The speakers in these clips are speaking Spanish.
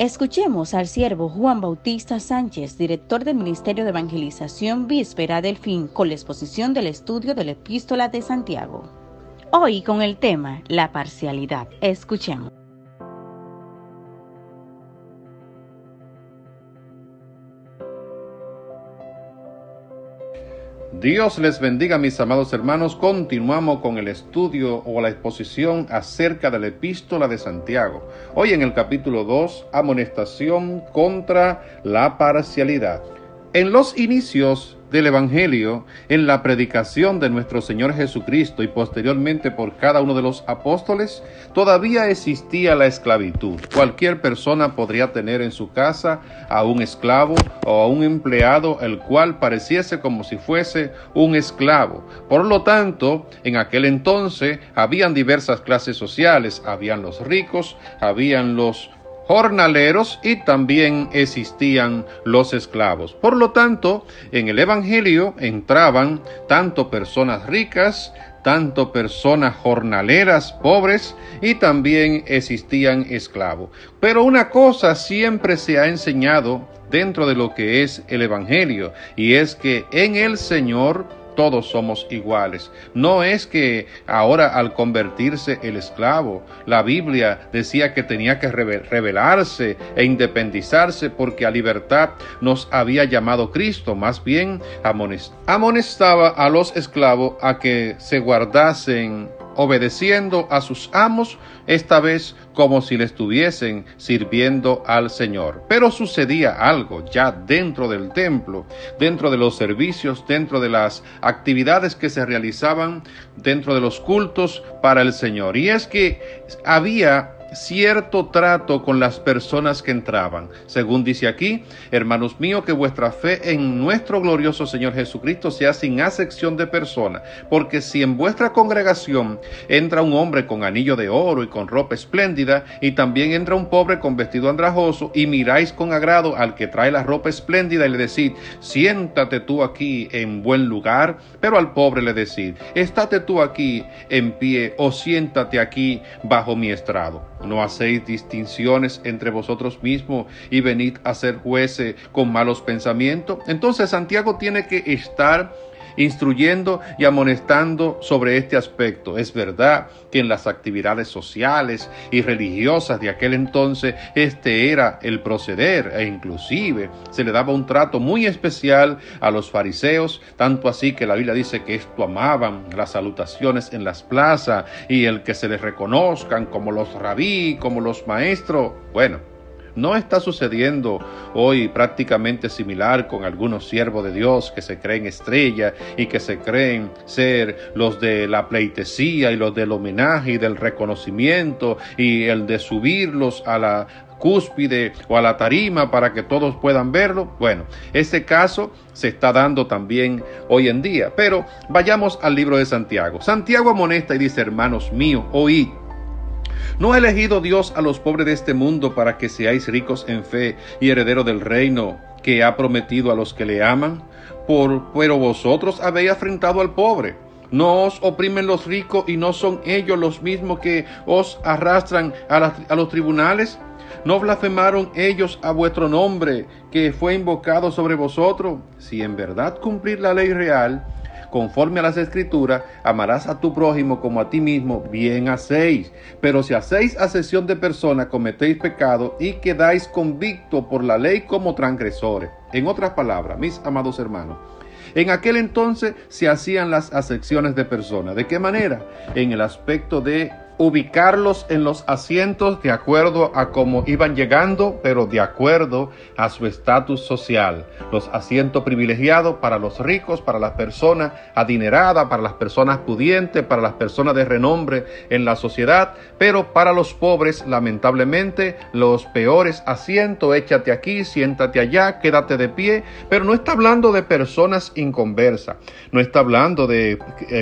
Escuchemos al siervo Juan Bautista Sánchez, director del Ministerio de Evangelización Víspera del Fin, con la exposición del estudio de la Epístola de Santiago. Hoy con el tema La parcialidad. Escuchemos. Dios les bendiga, mis amados hermanos. Continuamos con el estudio o la exposición acerca de la Epístola de Santiago. Hoy en el capítulo 2, amonestación contra la parcialidad. En los inicios del Evangelio, en la predicación de nuestro Señor Jesucristo y posteriormente por cada uno de los apóstoles, todavía existía la esclavitud. Cualquier persona podría tener en su casa a un esclavo o a un empleado, el cual pareciese como si fuese un esclavo. Por lo tanto, en aquel entonces habían diversas clases sociales, habían los ricos, habían los jornaleros y también existían los esclavos. Por lo tanto, en el Evangelio entraban tanto personas ricas, tanto personas jornaleras, pobres, y también existían esclavos. Pero una cosa siempre se ha enseñado dentro de lo que es el Evangelio, y es que en el Señor todos somos iguales. No es que ahora al convertirse el esclavo, la Biblia decía que tenía que rebelarse e independizarse porque a libertad nos había llamado Cristo. Más bien amonestaba a los esclavos a que se guardasen obedeciendo a sus amos, esta vez como si le estuviesen sirviendo al Señor. Pero sucedía algo ya dentro del templo, dentro de los servicios, dentro de las actividades que se realizaban, dentro de los cultos para el Señor. Y es que había cierto trato con las personas que entraban. Según dice aquí: hermanos míos, que vuestra fe en nuestro glorioso Señor Jesucristo sea sin acepción de persona, porque si en vuestra congregación entra un hombre con anillo de oro y con ropa espléndida, y también entra un pobre con vestido andrajoso, y miráis con agrado al que trae la ropa espléndida y le decís: siéntate tú aquí en buen lugar, pero al pobre le decís: estate tú aquí en pie, o siéntate aquí bajo mi estrado. ¿No hacéis distinciones entre vosotros mismos y venid a ser jueces con malos pensamientos? Entonces Santiago tiene que estar instruyendo y amonestando sobre este aspecto. Es verdad que en las actividades sociales y religiosas de aquel entonces este era el proceder, e inclusive se le daba un trato muy especial a los fariseos, tanto así que la Biblia dice que esto amaban las salutaciones en las plazas y el que se les reconozcan como los rabí, como los maestros. Bueno, no está sucediendo hoy prácticamente similar con algunos siervos de Dios que se creen estrellas y que se creen ser los de la pleitesía y los del homenaje y del reconocimiento y el de subirlos a la cúspide o a la tarima para que todos puedan verlo. Bueno, ese caso se está dando también hoy en día. Pero vayamos al libro de Santiago. Santiago amonesta y dice: hermanos míos, oíd. ¿No ha elegido Dios a los pobres de este mundo para que seáis ricos en fe y herederos del reino que ha prometido a los que le aman? Pero vosotros habéis afrentado al pobre. ¿No os oprimen los ricos y no son ellos los mismos que os arrastran a los tribunales? ¿No blasfemaron ellos a vuestro nombre que fue invocado sobre vosotros? Si en verdad cumplid la ley real, conforme a las Escrituras, amarás a tu prójimo como a ti mismo, bien hacéis. Pero si hacéis acepción de persona, cometéis pecado y quedáis convictos por la ley como transgresores. En otras palabras, mis amados hermanos, en aquel entonces se hacían las acepciones de personas. ¿De qué manera? En el aspecto de ubicarlos en los asientos de acuerdo a cómo iban llegando, pero de acuerdo a su estatus social. Los asientos privilegiados para los ricos, para las personas adineradas, para las personas pudientes, para las personas de renombre en la sociedad, pero para los pobres, lamentablemente, los peores asientos: échate aquí, siéntate allá, quédate de pie. Pero no está hablando de personas inconversas, no está hablando de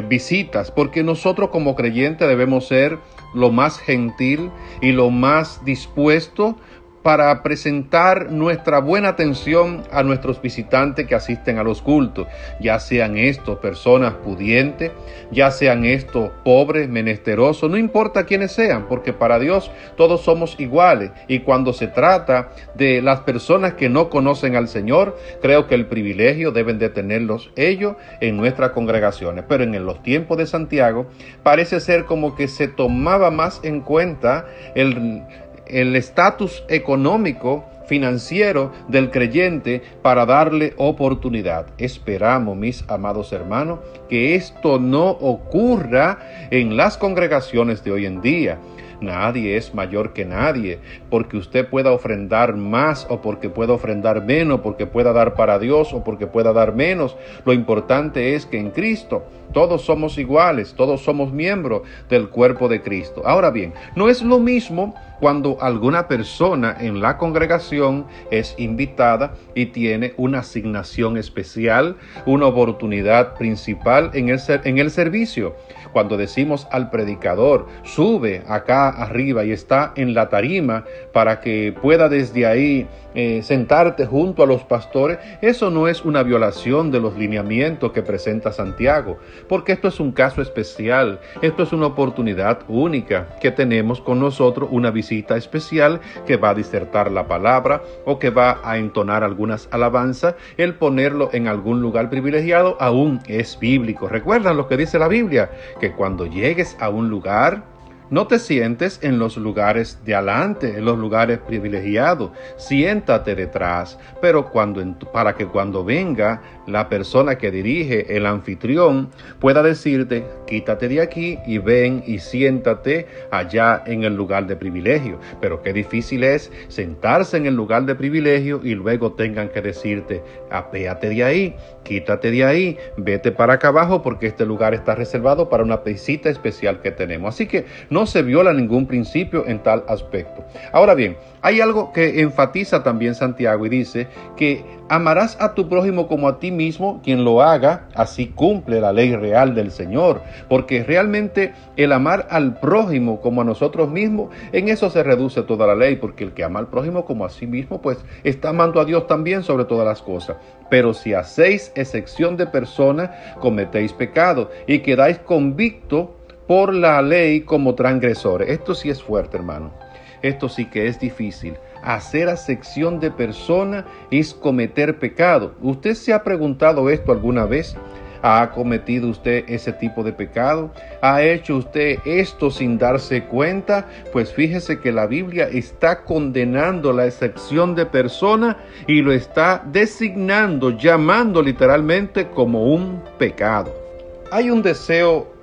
visitas, porque nosotros como creyentes debemos ser lo más gentil y lo más dispuesto para presentar nuestra buena atención a nuestros visitantes que asisten a los cultos, ya sean estos personas pudientes, ya sean estos pobres, menesterosos, no importa quiénes sean, porque para Dios todos somos iguales. Y cuando se trata de las personas que no conocen al Señor, creo que el privilegio deben de tenerlos ellos en nuestras congregaciones. Pero en los tiempos de Santiago parece ser como que se tomaba más en cuenta el estatus económico, financiero del creyente para darle oportunidad. Esperamos, mis amados hermanos, que esto no ocurra en las congregaciones de hoy en día. Nadie es mayor que nadie, porque usted pueda ofrendar más o porque pueda ofrendar menos, porque pueda dar para Dios o porque pueda dar menos. Lo importante es que en Cristo todos somos iguales, todos somos miembros del cuerpo de Cristo. Ahora bien, no es lo mismo cuando alguna persona en la congregación es invitada y tiene una asignación especial, una oportunidad principal en el servicio. Cuando decimos al predicador, sube acá arriba y está en la tarima para que pueda desde ahí sentarte junto a los pastores, eso no es una violación de los lineamientos que presenta Santiago, porque esto es un caso especial, esto es una oportunidad única que tenemos con nosotros, una visita especial que va a disertar la palabra o que va a entonar algunas alabanzas. El ponerlo en algún lugar privilegiado aún es bíblico. ¿Recuerdan lo que dice la Biblia? Que cuando llegues a un lugar, no te sientes en los lugares de adelante, en los lugares privilegiados. Siéntate detrás, pero para que cuando venga la persona que dirige, el anfitrión, pueda decirte, quítate de aquí y ven y siéntate allá en el lugar de privilegio. Pero qué difícil es sentarse en el lugar de privilegio y luego tengan que decirte, apéate de ahí, quítate de ahí, vete para acá abajo porque este lugar está reservado para una visita especial que tenemos. Así que no se viola ningún principio en tal aspecto. Ahora bien, hay algo que enfatiza también Santiago y dice que amarás a tu prójimo como a ti mismo. Quien lo haga, así cumple la ley real del Señor, porque realmente el amar al prójimo como a nosotros mismos, en eso se reduce toda la ley, porque el que ama al prójimo como a sí mismo, pues está amando a Dios también sobre todas las cosas. Pero si hacéis excepción de persona, cometéis pecado y quedáis convictos por la ley como transgresores. Esto sí es fuerte, hermano. Esto sí que es difícil. Hacer acepción de persona es cometer pecado. ¿Usted se ha preguntado esto alguna vez? ¿Ha cometido usted ese tipo de pecado? ¿Ha hecho usted esto sin darse cuenta? Pues fíjese que la Biblia está condenando la excepción de persona y lo está designando, llamando literalmente como un pecado. Hay un deseo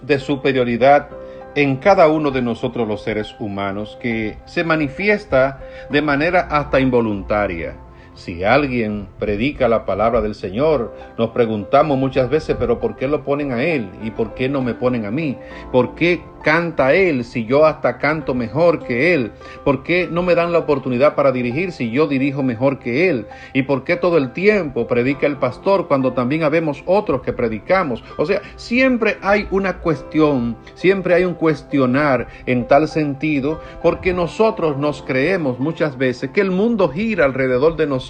de superioridad en cada uno de nosotros los seres humanos que se manifiesta de manera hasta involuntaria. Si alguien predica la palabra del Señor, nos preguntamos muchas veces, pero ¿por qué lo ponen a él? ¿Y por qué no me ponen a mí? ¿Por qué canta él si yo hasta canto mejor que él? ¿Por qué no me dan la oportunidad para dirigir si yo dirijo mejor que él? ¿Y por qué todo el tiempo predica el pastor cuando también habemos otros que predicamos? O sea, siempre hay una cuestión, siempre hay un cuestionar en tal sentido, porque nosotros nos creemos muchas veces que el mundo gira alrededor de nosotros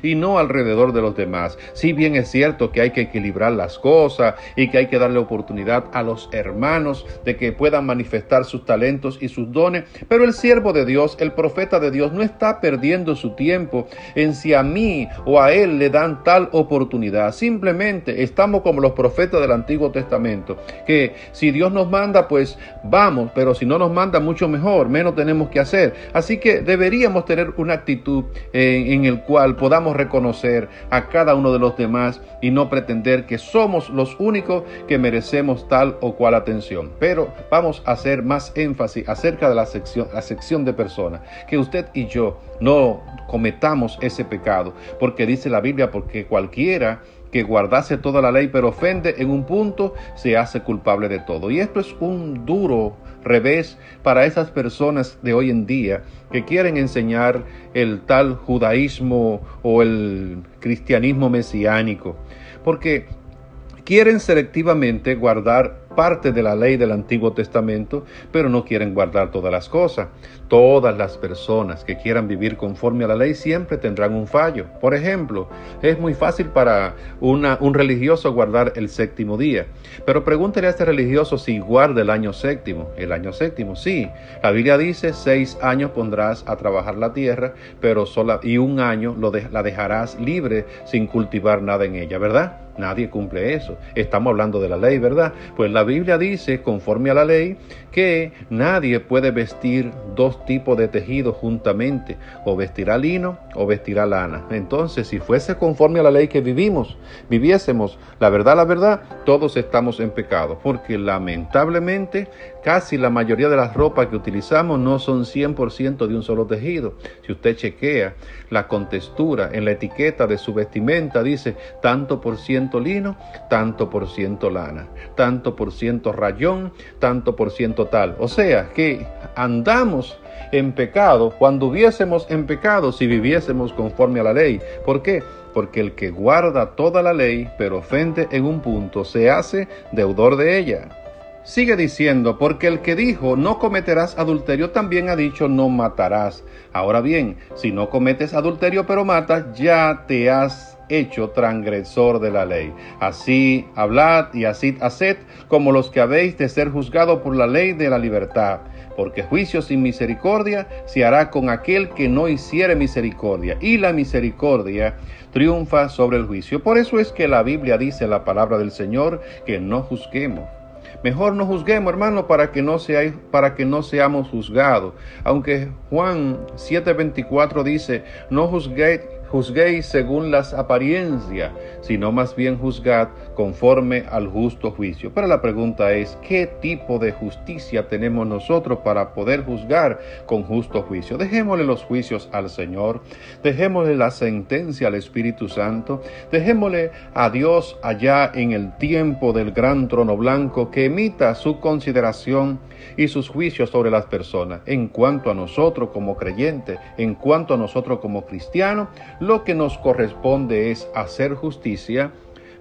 y no alrededor de los demás. Si bien es cierto que hay que equilibrar las cosas y que hay que darle oportunidad a los hermanos de que puedan manifestar sus talentos y sus dones, pero el siervo de Dios, el profeta de Dios, no está perdiendo su tiempo en si a mí o a él le dan tal oportunidad. Simplemente estamos como los profetas del Antiguo Testamento, que si Dios nos manda, pues vamos, pero si no nos manda, mucho mejor, menos tenemos que hacer. Así que deberíamos tener una actitud en el cual podamos reconocer a cada uno de los demás y no pretender que somos los únicos que merecemos tal o cual atención. Pero vamos a hacer más énfasis acerca de la sección de personas, que usted y yo no cometamos ese pecado, porque dice la Biblia, porque cualquiera que guardase toda la ley pero ofende en un punto, se hace culpable de todo. Y esto es un duro revés para esas personas de hoy en día que quieren enseñar el tal judaísmo o el cristianismo mesiánico, porque quieren selectivamente guardar parte de la ley del Antiguo Testamento, pero no quieren guardar todas las cosas. Todas las personas que quieran vivir conforme a la ley siempre tendrán un fallo. Por ejemplo, es muy fácil para un religioso guardar el séptimo día, pero pregúntele a este religioso si guarda el año séptimo. El año séptimo, sí. La Biblia dice 6 años pondrás a trabajar la tierra, pero y 1 año la dejarás libre sin cultivar nada en ella, ¿verdad? Nadie cumple eso. Estamos hablando de la ley, ¿verdad? Pues la Biblia dice, conforme a la ley, que nadie puede vestir 2 tipos de tejido juntamente, o vestirá lino o vestirá lana. Entonces, si fuese conforme a la ley que viviésemos, la verdad, todos estamos en pecado, porque lamentablemente casi la mayoría de las ropas que utilizamos no son 100% de un solo tejido. Si usted chequea la contextura en la etiqueta de su vestimenta, dice tanto por ciento lino, tanto por ciento lana, tanto por ciento rayón, tanto por ciento tal. O sea que andamos en pecado cuando hubiésemos en pecado si viviésemos conforme a la ley. ¿Por qué? Porque el que guarda toda la ley pero ofende en un punto se hace deudor de ella. Sigue diciendo, porque el que dijo no cometerás adulterio también ha dicho no matarás. Ahora bien, si no cometes adulterio pero matas, ya te has hecho transgresor de la ley. Así hablad y así haced como los que habéis de ser juzgados por la ley de la libertad. Porque juicio sin misericordia se hará con aquel que no hiciere misericordia, y la misericordia triunfa sobre el juicio. Por eso es que la Biblia dice, la palabra del Señor, que no juzguemos. Mejor no juzguemos, hermano, para que no seamos juzgados. Aunque Juan 7:24 dice, no juzguéis según las apariencias, sino más bien juzgad conforme al justo juicio. Pero la pregunta es, ¿qué tipo de justicia tenemos nosotros para poder juzgar con justo juicio? Dejémosle los juicios al Señor, dejémosle la sentencia al Espíritu Santo, dejémosle a Dios allá en el tiempo del gran trono blanco que emita su consideración y sus juicios sobre las personas. En cuanto a nosotros como creyentes, en cuanto a nosotros como cristianos, lo que nos corresponde es hacer justicia,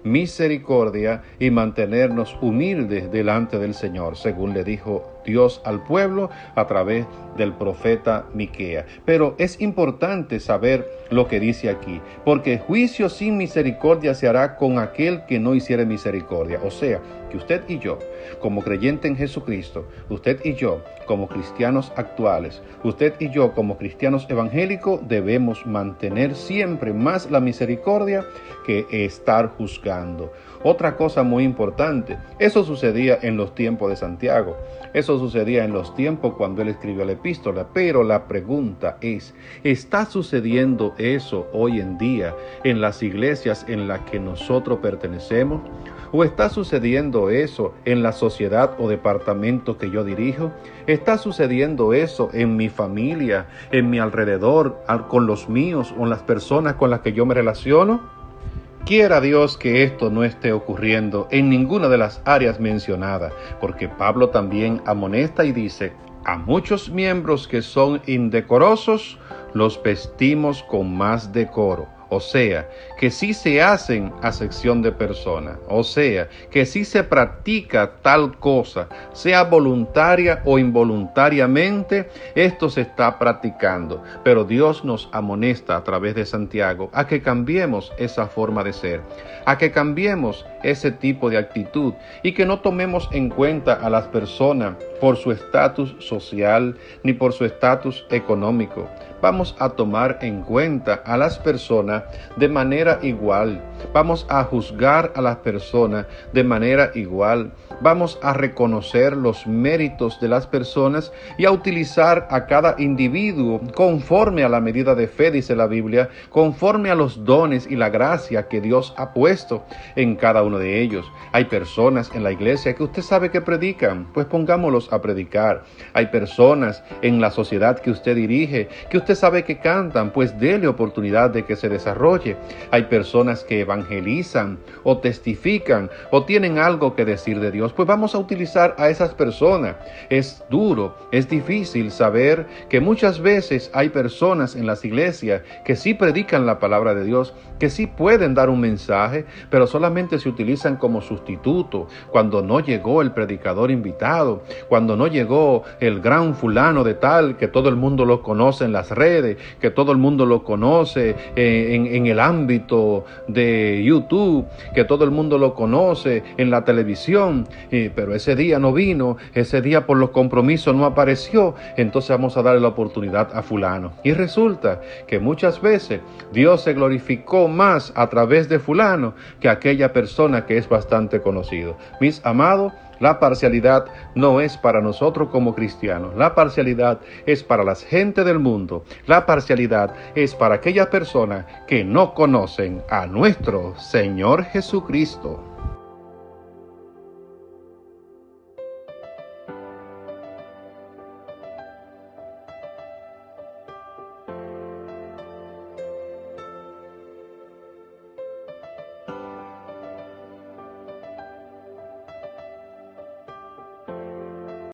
misericordia y mantenernos humildes delante del Señor, según le dijo Dios al pueblo a través del profeta Miqueas. Pero es importante saber lo que dice aquí, porque juicio sin misericordia se hará con aquel que no hiciere misericordia. O sea, que usted y yo, como creyente en Jesucristo, usted y yo, como cristianos actuales, usted y yo, como cristianos evangélicos, debemos mantener siempre más la misericordia que estar juzgando. Otra cosa muy importante, eso sucedía en los tiempos de Santiago, eso sucedía en los tiempos cuando él escribió la epístola, pero la pregunta es, ¿está sucediendo eso hoy en día en las iglesias en las que nosotros pertenecemos? ¿O está sucediendo eso en la sociedad o departamento que yo dirijo? ¿Está sucediendo eso en mi familia, en mi alrededor, con los míos o las personas con las que yo me relaciono? Quiera Dios que esto no esté ocurriendo en ninguna de las áreas mencionadas, porque Pablo también amonesta y dice, a muchos miembros que son indecorosos, los vestimos con más decoro. O sea, que sí se hacen acepción de personas, o sea, que sí se practica tal cosa, sea voluntaria o involuntariamente, esto se está practicando. Pero Dios nos amonesta a través de Santiago a que cambiemos esa forma de ser, a que cambiemos ese tipo de actitud y que no tomemos en cuenta a las personas por su estatus social ni por su estatus económico. Vamos a tomar en cuenta a las personas de manera igual. Vamos a juzgar a las personas de manera igual. Vamos a reconocer los méritos de las personas y a utilizar a cada individuo conforme a la medida de fe, dice la Biblia, conforme a los dones y la gracia que Dios ha puesto en cada uno de ellos. Hay personas en la iglesia que usted sabe que predican, pues pongámoslos a predicar. Hay personas en la sociedad que usted dirige, que usted sabe que cantan, pues déle oportunidad de que se desarrollen desarrolle. Hay personas que evangelizan o testifican o tienen algo que decir de Dios. Pues vamos a utilizar a esas personas. Es duro, es difícil saber que muchas veces hay personas en las iglesias que sí predican la palabra de Dios, que sí pueden dar un mensaje, pero solamente se utilizan como sustituto cuando no llegó el predicador invitado, cuando no llegó el gran fulano de tal, que todo el mundo lo conoce en las redes, que todo el mundo lo conoce en el ámbito de YouTube, que todo el mundo lo conoce en la televisión, pero ese día no vino, ese día por los compromisos no apareció, entonces vamos a darle la oportunidad a fulano. Y resulta que muchas veces Dios se glorificó más a través de fulano que aquella persona que es bastante conocido. Mis amados, la parcialidad no es para nosotros como cristianos. La parcialidad es para la gente del mundo. La parcialidad es para aquellas personas que no conocen a nuestro Señor Jesucristo.